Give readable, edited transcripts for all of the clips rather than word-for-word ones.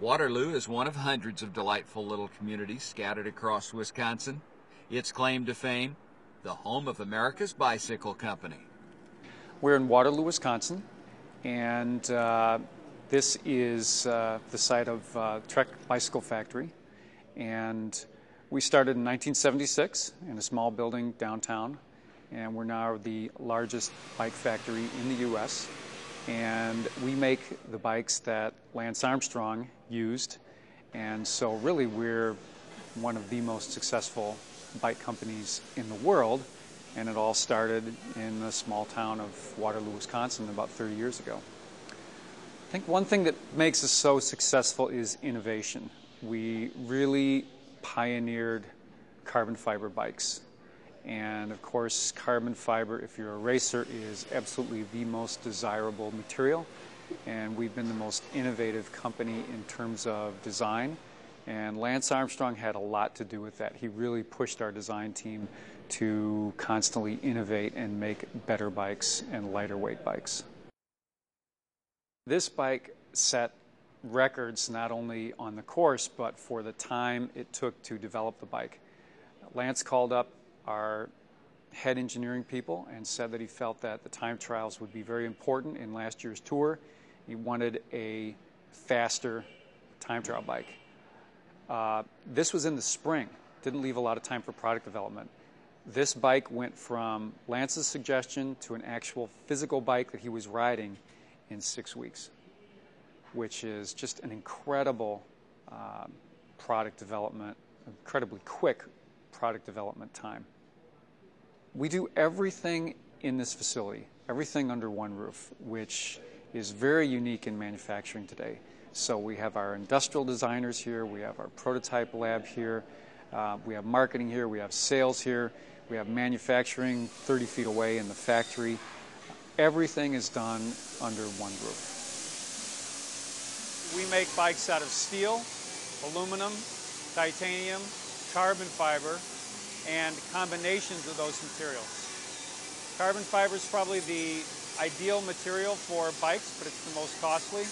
Waterloo is one of hundreds of delightful little communities scattered across Wisconsin. Its claim to fame, the home of America's bicycle company. We're in Waterloo, Wisconsin, and this is the site of Trek Bicycle Factory. And we started in 1976 in a small building downtown, and we're now the largest bike factory in the U.S. And we make the bikes that Lance-Armstrong used, and so really we're one of the most successful bike companies in the world, and it all started in the small town of Waterloo, Wisconsin about 30 years ago. I think one thing that makes us so successful is innovation. We really pioneered carbon fiber bikes. And of course, carbon fiber, if you're a racer, is absolutely the most desirable material. And we've been the most innovative company in terms of design. And Lance-Armstrong had a lot to do with that. He really pushed our design team to constantly innovate and make better bikes and lighter weight bikes. This bike set records not only on the course, but for the time it took to develop the bike. Lance called up our head engineering people and said that he felt that the time trials would be very important in last year's tour. He wanted a faster time trial bike. This was in the spring, didn't leave a lot of time for product development. This bike went from Lance's suggestion to an actual physical bike that he was riding in 6 weeks, which is just an incredible product development, incredibly quick product development time. We do everything in this facility, everything under one roof, which is very unique in manufacturing today. So we have our industrial designers here, we have our prototype lab here, we have marketing here, we have sales here, we have manufacturing 30 feet away in the factory. Everything is done under one roof. We make bikes out of steel, aluminum, titanium, carbon fiber, and combinations of those materials. Carbon fiber is probably the ideal material for bikes, but it's the most costly.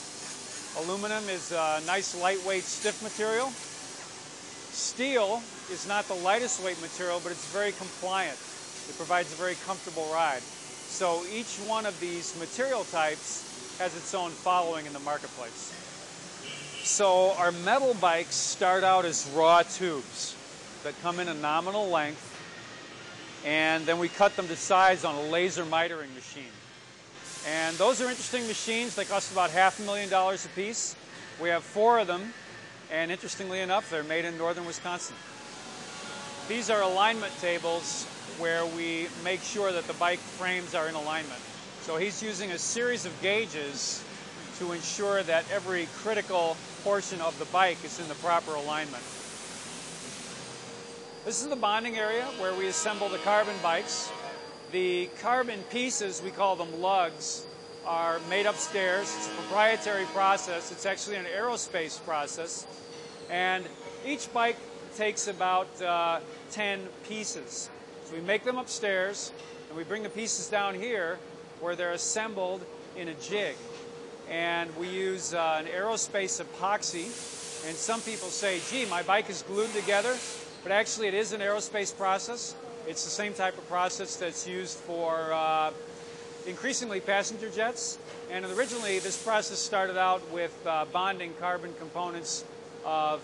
Aluminum is a nice lightweight stiff material. Steel is not the lightest weight material, but it's very compliant. It provides a very comfortable ride. So each one of these material types has its own following in the marketplace. So our metal bikes start out as raw tubes that come in a nominal length, and then we cut them to size on a laser mitering machine. And those are interesting machines. They cost about $500,000 a piece. We have 4 of them, and interestingly enough, they're made in northern Wisconsin. These are alignment tables where we make sure that the bike frames are in alignment. So he's using a series of gauges to ensure that every critical portion of the bike is in the proper alignment. This is the bonding area where we assemble the carbon bikes. The carbon pieces, we call them lugs, are made upstairs. It's a proprietary process. It's actually an aerospace process. And each bike takes about 10 pieces. So we make them upstairs, and we bring the pieces down here where they're assembled in a jig. And we use an aerospace epoxy. And some people say, gee, my bike is glued together. But actually it is an aerospace process. It's the same type of process that's used for increasingly passenger jets. And originally this process started out with bonding carbon components of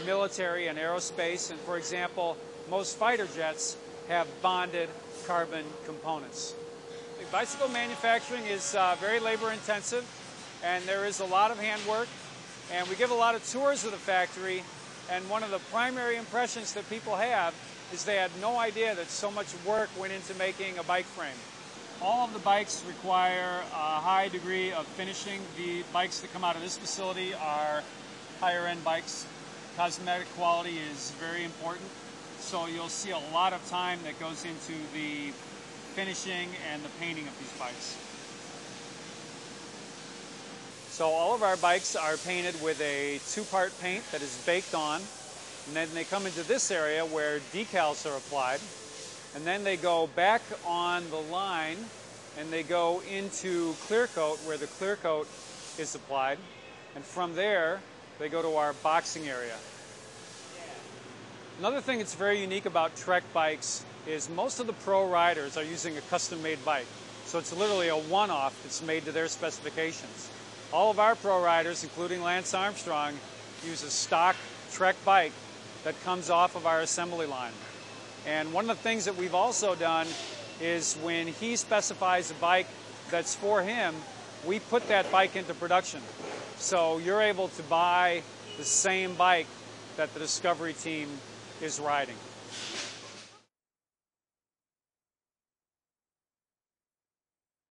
military and aerospace. And for example, most fighter jets have bonded carbon components. Bicycle manufacturing is very labor intensive, and there is a lot of handwork. And we give a lot of tours of the factory. And one of the primary impressions that people have is they had no idea that so much work went into making a bike frame. All of the bikes require a high degree of finishing. The bikes that come out of this facility are higher end bikes. Cosmetic quality is very important. So you'll see a lot of time that goes into the finishing and the painting of these bikes. So all of our bikes are painted with a 2-part paint that is baked on, and then they come into this area where decals are applied, and then they go back on the line and they go into clear coat where the clear coat is applied, and from there they go to our boxing area. Another thing that's very unique about Trek bikes is most of the pro riders are using a custom-made bike. So it's literally a one-off that's made to their specifications. All of our pro riders, including Lance-Armstrong, use a stock Trek bike that comes off of our assembly line. And one of the things that we've also done is when he specifies a bike that's for him, we put that bike into production. So you're able to buy the same bike that the Discovery team is riding.